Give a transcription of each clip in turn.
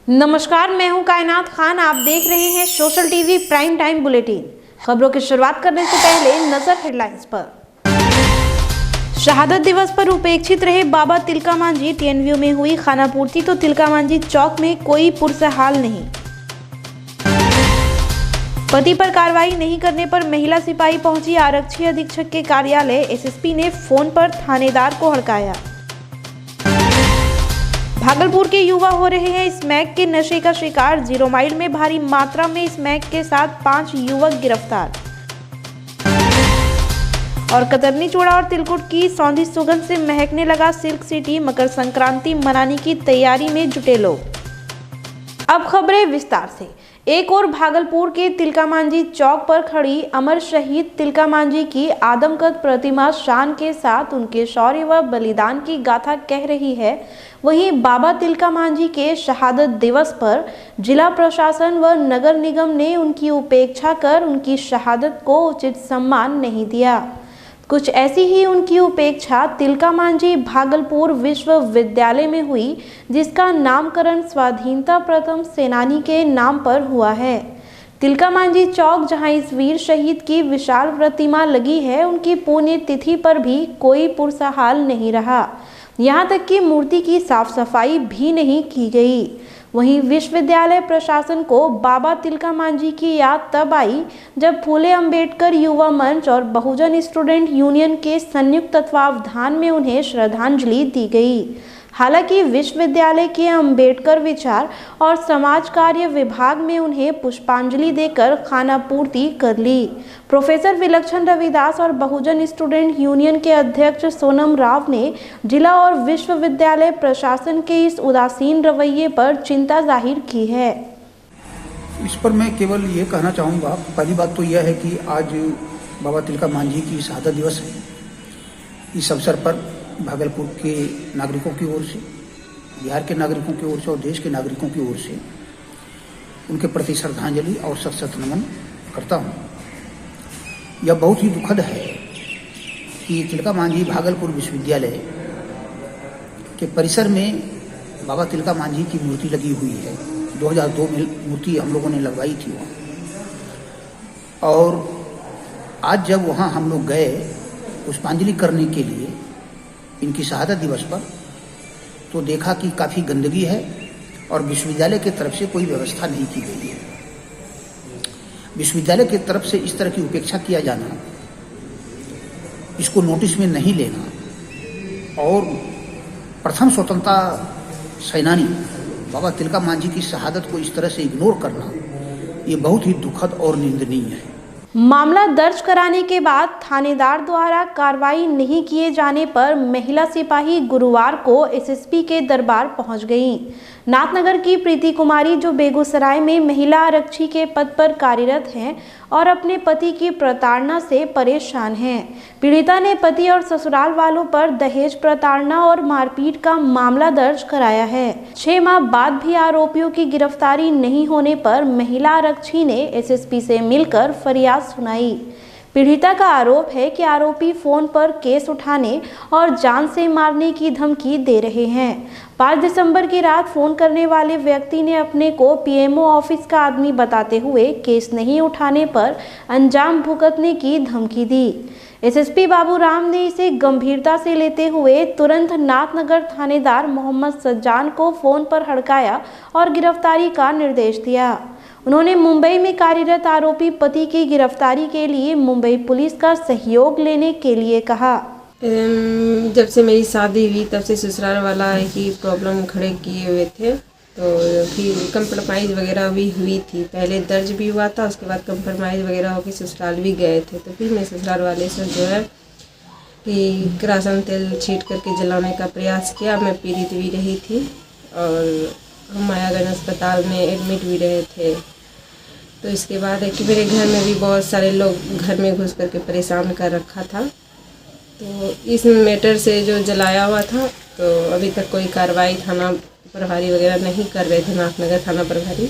नमस्कार, मैं हूं कायनात खान। आप देख रहे हैं social TV prime time bulletin. खबरों की शुरुआत करने से पहले नजर हेडलाइंस पर। शहादत दिवस पर उपेक्षित रहे बाबा तिलका मांझी। टीएनयू में हुई खानापूर्ति तो तिलका मांझी चौक में कोई पुरसहाल नहीं। पति पर कार्रवाई नहीं करने पर महिला सिपाही पहुंची आरक्षी अधीक्षक के कार्यालय। एसएसपी ने फोन पर थानेदार को हड़काया। भागलपुर के युवा हो रहे हैं स्मैक के नशे का शिकार। 0 माइल में भारी मात्रा में स्मैक के साथ 5 युवक गिरफ्तार। और कतरनी चूड़ा और तिलकुट की सौंधी सुगंध से महकने लगा सिल्क सिटी। मकर संक्रांति मनाने की तैयारी में जुटे लोग। अब खबरें विस्तार से। एक और भागलपुर के तिलका मांझी चौक पर खड़ी अमर शहीद तिलका मांझी की आदमकद प्रतिमा शान के साथ उनके शौर्य व बलिदान की गाथा कह रही है। वहीं बाबा तिलका मांझी के शहादत दिवस पर जिला प्रशासन व नगर निगम ने उनकी उपेक्षा कर उनकी शहादत को उचित सम्मान नहीं दिया। कुछ ऐसी ही उनकी उपेक्षा तिलका मांझी भागलपुर विश्वविद्यालय में हुई, जिसका नामकरण स्वाधीनता प्रथम सेनानी के नाम पर हुआ है। तिलका मांझी चौक, जहां इस वीर शहीद की विशाल प्रतिमा लगी है, उनकी पुण्यतिथि पर भी कोई पुरसहाल नहीं रहा। यहां तक कि मूर्ति की साफ सफाई भी नहीं की गई। वहीं विश्वविद्यालय प्रशासन को बाबा तिलका मांझी की याद तब आई जब फूले अंबेडकर युवा मंच और बहुजन स्टूडेंट यूनियन के संयुक्त तत्वावधान में उन्हें श्रद्धांजलि दी गई। हालांकि विश्वविद्यालय के अंबेडकर विचार और समाज कार्य विभाग में उन्हें पुष्पांजलि देकर खानापूर्ति कर ली। प्रोफेसर विलक्षण रविदास और बहुजन स्टूडेंट यूनियन के अध्यक्ष सोनम राव ने जिला और विश्वविद्यालय प्रशासन के इस उदासीन रवैये पर चिंता जाहिर की है। इस पर मैं केवल ये कहना चाहूँगा, पहली बात तो यह है कि आज बाबा तिलका मांझी की शहादत दिवस है। इस अवसर पर भागलपुर के नागरिकों की ओर से, बिहार के नागरिकों की ओर से और देश के नागरिकों की ओर से उनके प्रति श्रद्धांजलि और सत नमन करता हूँ। यह बहुत ही दुखद है कि तिलका मांझी भागलपुर विश्वविद्यालय के परिसर में बाबा तिलका मांझी की मूर्ति लगी हुई है। 2002 में मूर्ति हम लोगों ने लगवाई थी वहाँ, और आज जब वहाँ हम लोग गए पुष्पांजलि करने के लिए इनकी शहादत दिवस पर, तो देखा कि काफ़ी गंदगी है और विश्वविद्यालय की तरफ से कोई व्यवस्था नहीं की गई है। विश्वविद्यालय की तरफ से इस तरह की उपेक्षा किया जाना, इसको नोटिस में नहीं लेना और प्रथम स्वतंत्रता सेनानी बाबा तिलका मांझी की शहादत को इस तरह से इग्नोर करना, ये बहुत ही दुखद और निंदनीय है। मामला दर्ज कराने के बाद थानेदार द्वारा कार्रवाई नहीं किए जाने पर महिला सिपाही गुरुवार को एसएसपी के दरबार पहुंच गईं। नाथनगर की प्रीति कुमारी, जो बेगूसराय में महिला आरक्षी के पद पर कार्यरत हैं और अपने पति की प्रताड़ना से परेशान हैं। पीड़िता ने पति और ससुराल वालों पर दहेज प्रताड़ना और मारपीट का मामला दर्ज कराया है। 6 माह बाद भी आरोपियों की गिरफ्तारी नहीं होने पर महिला आरक्षी ने एसएसपी से मिलकर फरियाद सुनाई। पीड़िता का आरोप है कि आरोपी फोन पर केस उठाने और जान से मारने की धमकी दे रहे हैं। 5 दिसंबर की रात फोन करने वाले व्यक्ति ने अपने को पीएमओ ऑफिस का आदमी बताते हुए केस नहीं उठाने पर अंजाम भुगतने की धमकी दी। एसएसपी बाबूराम ने इसे गंभीरता से लेते हुए तुरंत नाथनगर थानेदार मोहम्मद सज्जान को फोन पर हड़काया और गिरफ्तारी का निर्देश दिया। उन्होंने मुंबई में कार्यरत आरोपी पति की गिरफ्तारी के लिए मुंबई पुलिस का सहयोग लेने के लिए कहा। जब से मेरी शादी हुई तब से ससुराल वाला की प्रॉब्लम खड़े किए हुए थे, तो फिर कंप्रोमाइज़ वगैरह भी हुई थी। पहले दर्ज भी हुआ था, उसके बाद कंप्रोमाइज़ वगैरह होकर ससुराल भी गए थे। तो फिर मैं ससुराल वाले से जो है कि किरासन तेल छीट करके जलाने का प्रयास किया। मैं पीड़ित भी रही थी और हम मायागंज अस्पताल में एडमिट भी रहे थे। तो इसके बाद है कि मेरे घर में भी बहुत सारे लोग घर में घुस करके परेशान कर रखा था। तो इस मैटर से जो जलाया हुआ था, तो अभी तक कोई कार्रवाई थाना प्रभारी वगैरह नहीं कर रहे थे, नाथनगर थाना प्रभारी।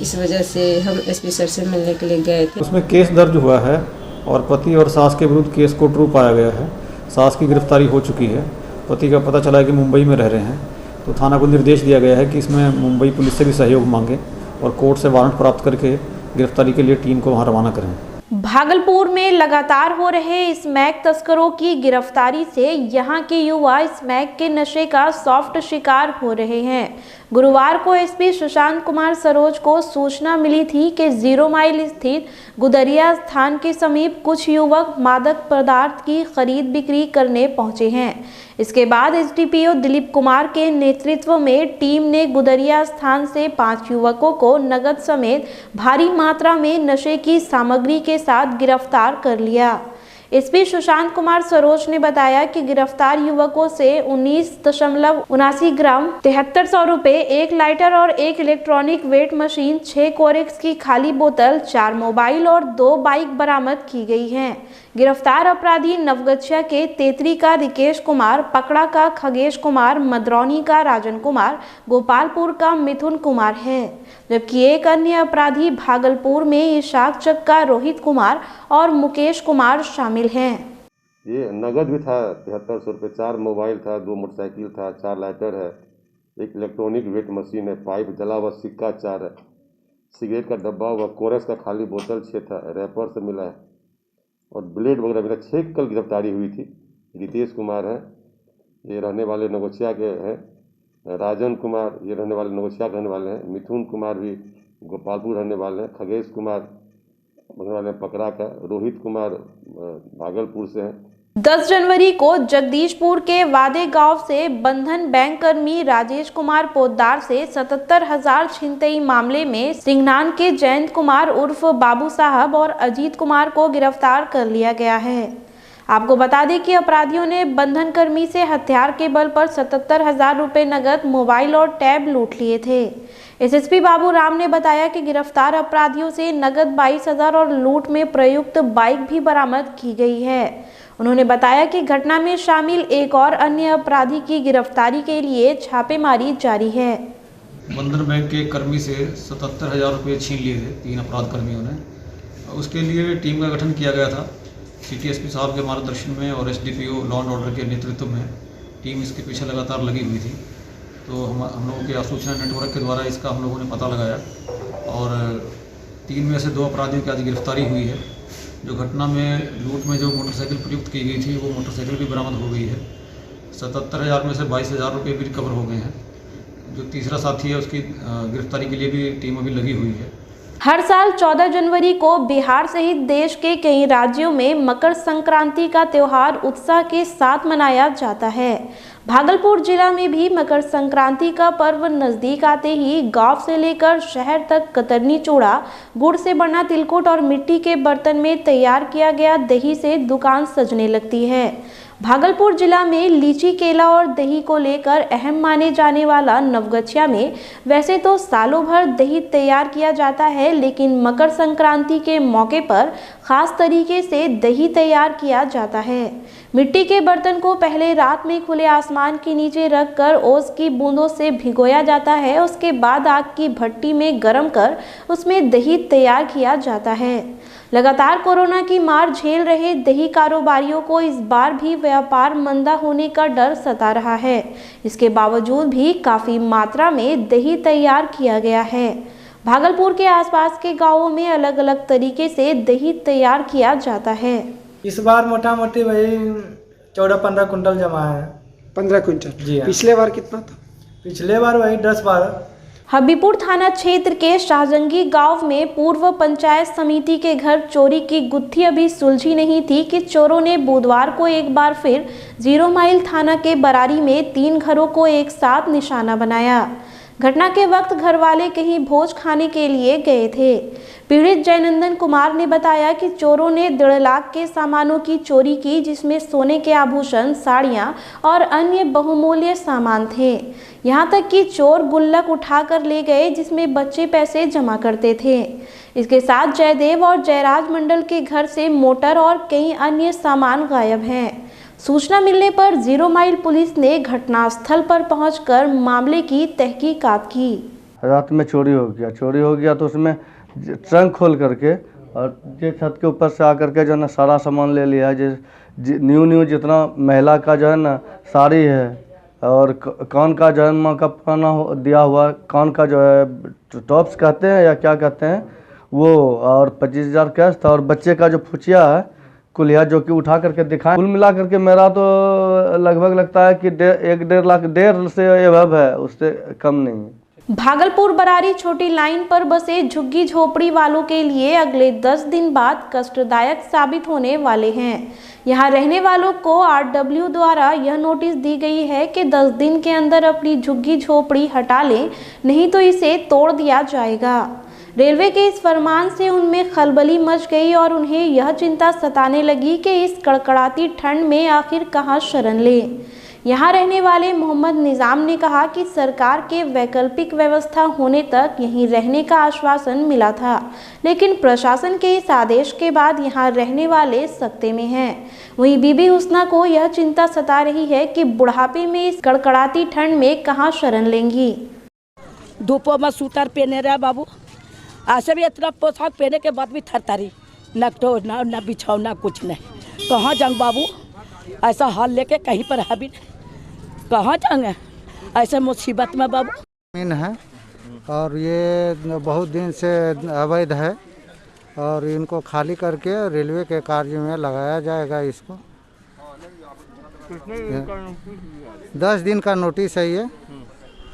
इस वजह से हम एसपी सर से मिलने के लिए गए थे। उसमें केस दर्ज हुआ है और पति और सास के विरुद्ध केस को ट्रू पाया गया है। सास की गिरफ्तारी हो चुकी है। पति का पता चला है कि मुंबई में रह रहे हैं। तो थाना को निर्देश दिया गया है कि इसमें मुंबई पुलिस से भी सहयोग मांगे और कोर्ट से वारंट प्राप्त करके गिरफ्तारी के लिए टीम को वहां रवाना करें। भागलपुर में लगातार हो रहे स्मैक तस्करों की गिरफ्तारी से यहां के युवा स्मैक के नशे का सॉफ्ट शिकार हो रहे हैं। गुरुवार को एसपी सुशांत कुमार सरोज को सूचना मिली थी कि 0 माइल स्थित गुदरिया स्थान के समीप कुछ युवक मादक पदार्थ की खरीद बिक्री करने पहुंचे हैं। इसके बाद एसडीपीओ दिलीप कुमार के नेतृत्व में टीम ने गुदरिया स्थान से 5 युवकों को नकद समेत भारी मात्रा में नशे की सामग्री के साथ गिरफ्तार कर लिया। एसपी सुशांत कुमार सरोज ने बताया कि गिरफ्तार युवकों से 19.79 ग्राम 7300 रुपए, 1 लाइटर और 1 इलेक्ट्रॉनिक वेट मशीन, 6 कोरेक्स की खाली बोतल, 4 मोबाइल और 2 बाइक बरामद की गई हैं। गिरफ्तार अपराधी नवगछिया के तेतरी का रिकेश कुमार, पकड़ा का खगेश कुमार, मदरौनी का राजन कुमार, गोपालपुर का मिथुन कुमार है, जबकि एक अन्य अपराधी भागलपुर में इशाक चक का रोहित कुमार और मुकेश कुमार शामिल हैं। ये नगद भी था 7300 रुपये, 4 मोबाइल था, 2 मोटरसाइकिल था, 4 लाइटर है, 1 इलेक्ट्रॉनिक वेट मशीन है, पाइप जला हुआ सिक्का 4 है, सिगरेट का डब्बा हुआ, कोरस का खाली बोतल 6 था, रैपर से मिला है और ब्लेड वगैरह मिला। 6 कल गिरफ्तारी हुई थी। रितेश कुमार है, ये रहने वाले नवगछिया के हैं, राजन कुमार ये रहने वाले नवगछिया के रहने वाले हैं, मिथुन कुमार भी गोपालपुर रहने वाले हैं, खगेश कुमार रहने वाले हैं पकड़ा का, रोहित कुमार भागलपुर से हैं। 10 जनवरी को जगदीशपुर के वादे गांव से बंधन बैंक कर्मी राजेश कुमार पोद्दार से 77,000 छिनतई मामले में सिंघनान के जयंत कुमार उर्फ बाबू साहब और अजीत कुमार को गिरफ्तार कर लिया गया है। आपको बता दें कि अपराधियों ने बंधन कर्मी से हथियार के बल पर 77,000 रुपए नगद, मोबाइल और टैब लूट लिए थे। एसएसपी बाबू राम ने बताया कि गिरफ्तार अपराधियों से नगद 22,000 और लूट में प्रयुक्त बाइक भी बरामद की गई है। उन्होंने बताया कि घटना में शामिल एक और अन्य अपराधी की गिरफ्तारी के लिए छापेमारी जारी है। बंधन बैंक के कर्मी से 77,000 रुपये छीन लिए थे 3 अपराध कर्मियों ने। उसके लिए टीम का गठन किया गया था। सिटी एसपी साहब के मार्गदर्शन में और एसडीपीओ लॉ एंड ऑर्डर के नेतृत्व में टीम इसके पीछे लगातार लगी हुई थी। तो हम लोगों के सूचना नेटवर्क के द्वारा इसका हम लोगों ने पता लगाया और 3 में से 2 अपराधियों की आज गिरफ्तारी हुई है। जो घटना में लूट में जो मोटरसाइकिल प्रयुक्त की गई थी वो मोटरसाइकिल भी बरामद हो गई है। 77,000 में से 22,000 रुपये भी रिकवर हो गए हैं। जो तीसरा साथी है उसकी गिरफ्तारी के लिए भी टीम अभी लगी हुई है। हर साल 14 जनवरी को बिहार सहित देश के कई राज्यों में मकर संक्रांति का त्योहार उत्साह के साथ मनाया जाता है। भागलपुर जिला में भी मकर संक्रांति का पर्व नजदीक आते ही गांव से लेकर शहर तक कतरनी चूड़ा, गुड़ से बना तिलकुट और मिट्टी के बर्तन में तैयार किया गया दही से दुकान सजने लगती है। भागलपुर जिला में लीची, केला और दही को लेकर अहम माने जाने वाला नवगछिया में वैसे तो सालों भर दही तैयार किया जाता है, लेकिन मकर संक्रांति के मौके पर खास तरीके से दही तैयार किया जाता है। मिट्टी के बर्तन को पहले रात में खुले आसमान के नीचे रखकर ओस की बूंदों से भिगोया जाता है। उसके बाद आग की भट्टी में गर्म कर उसमें दही तैयार किया जाता है। लगातार कोरोना की मार झेल रहे दही कारोबारियों को इस बार भी व्यापार मंदा होने का डर सता रहा है। इसके बावजूद भी काफी मात्रा में दही तैयार किया गया है। भागलपुर के आसपास के गांवों में अलग अलग तरीके से दही तैयार किया जाता है। इस बार मोटा मोटी वही 14-15 कुंटल जमा है। 15 क्विंटल जी हाँ। पिछले बार कितना था? पिछले बार वही 10-12। हबीपुर थाना क्षेत्र के शाहजंगी गांव में पूर्व पंचायत समिति के घर चोरी की गुत्थी अभी सुलझी नहीं थी कि चोरों ने बुधवार को एक बार फिर 0 माइल थाना के बरारी में 3 घरों को एक साथ निशाना बनाया। घटना के वक्त घर वाले कहीं भोज खाने के लिए गए थे। पीड़ित जयनंदन कुमार ने बताया कि चोरों ने 1.5 लाख के सामानों की चोरी की, जिसमें सोने के आभूषण, साड़ियां और अन्य बहुमूल्य सामान थे। यहां तक कि चोर गुल्लक उठाकर ले गए जिसमें बच्चे पैसे जमा करते थे। इसके साथ जयदेव और जयराज मंडल के घर से मोटर और कई अन्य सामान गायब हैं। सूचना मिलने पर 0 माइल पुलिस ने घटनास्थल पर पहुंचकर मामले की तहकीकात की। रात में चोरी हो गया तो उसमें ट्रंक खोल करके और ये छत के ऊपर से आकर के जो है ना सारा सामान ले लिया है। न्यू जितना महिला का जो है ना साड़ी है, और कान का जो है माँ का पुराना दिया हुआ कान का जो है टॉप्स कहते हैं या क्या कहते हैं वो, और 25,000 कैश था, और बच्चे का जो फुचिया है कुलिया जो कि उठा करके दिखाएं। कुल मिला करके मेरा तो लगभग लगता है कि 1-1.5 लाख 1.5 से एबव है, उससे कम नहीं है। भागलपुर बरारी छोटी लाइन पर बसे झुग्गी झोपड़ी वालों के लिए अगले 10 दिन बाद कष्टदायक साबित होने वाले हैं। यहां रहने वालों को RW द्वारा यह नोटिस दी गई है कि 10 दिन के अंदर अपनी झुग्गी झोपड़ी हटा लें, नहीं तो इसे तोड़ दिया जाएगा। रेलवे के इस फरमान से उनमें खलबली मच गई और उन्हें यह चिंता सताने लगी कि इस कड़कड़ाती ठंड में आखिर कहां शरण लें। यहाँ रहने वाले मोहम्मद निज़ाम ने कहा कि सरकार के वैकल्पिक व्यवस्था होने तक यहीं रहने का आश्वासन मिला था, लेकिन प्रशासन के इस आदेश के बाद यहाँ रहने वाले सकते में हैं। वहीं बीबी हुस्ना को यह चिंता सता रही है कि बुढ़ापे में इस कड़कड़ाती ठंड में कहाँ शरण लेंगी। धूपों में सूटर पहने रहे बाबू, ऐसे भी इतना पोशाक पहने के बाद भी थरथरी, न तो न बिछौना कुछ नहीं। कहाँ जाऊँ बाबू, ऐसा हाल लेके कहीं पर है भी कहाँ जाएंगे ऐसे मुसीबत में बाबू। जमीन है और ये बहुत दिन से अवैध है और इनको खाली करके रेलवे के कार्य में लगाया जाएगा। इसको 10 दिन का नोटिस है, ये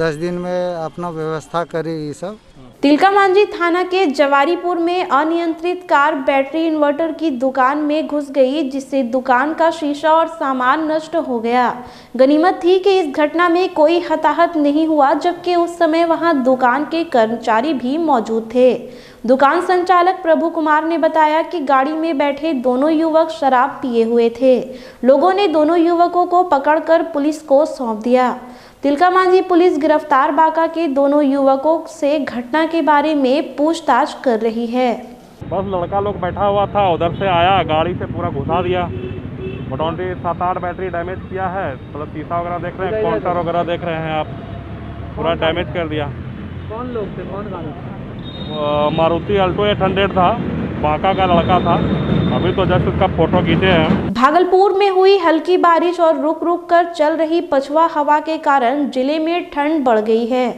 10 दिन में अपना व्यवस्था करे ये सब। तिलकामांझी थाना के जवारीपुर में अनियंत्रित कार बैटरी इन्वर्टर की दुकान में घुस गई, जिससे दुकान का शीशा और सामान नष्ट हो गया। गनीमत थी कि इस घटना में कोई हताहत नहीं हुआ, जबकि उस समय वहां दुकान के कर्मचारी भी मौजूद थे। दुकान संचालक प्रभु कुमार ने बताया कि गाड़ी में बैठे दोनों युवक शराब पिए हुए थे। लोगों ने दोनों युवकों को पकड़कर पुलिस को सौंप दिया। तिलकामांझी पुलिस गिरफ्तार बाका के दोनों युवकों से घटना के बारे में पूछताछ कर रही है। बस लड़का लोग बैठा हुआ था, उधर से आया, गाड़ी से पूरा घुसा दिया। मोटामोटी 7-8 बैटरी डैमेज किया है, मतलब शीशा वगैरह देख रहे हैं, काउंटर वगैरह देख रहे हैं आप, पूरा डैमेज कर दिया। कौन लोग थे, कौन गाड़ी? मारुति अल्टो 800 था, बाका का लड़का था। अभी तो जस्ट उसका फोटो खींचे हैं। भागलपुर में हुई हल्की बारिश और रुक रुक कर चल रही पछुआ हवा के कारण जिले में ठंड बढ़ गई है।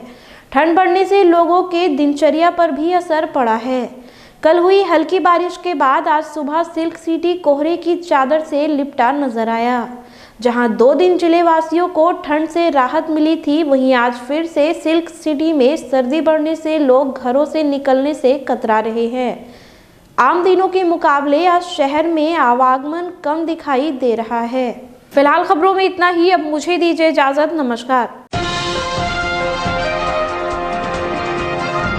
ठंड बढ़ने से लोगों के दिनचर्या पर भी असर पड़ा है। कल हुई हल्की बारिश के बाद आज सुबह सिल्क सिटी कोहरे की चादर से लिपटा नजर आया। जहां 2 दिन जिले वासियों को ठंड से राहत मिली थी, वहीं आज फिर से सिल्क सिटी में सर्दी बढ़ने से लोग घरों से निकलने से कतरा रहे हैं। आम दिनों के मुकाबले आज शहर में आवागमन कम दिखाई दे रहा है। फिलहाल खबरों में इतना ही। अब मुझे दीजिए इजाजत। नमस्कार।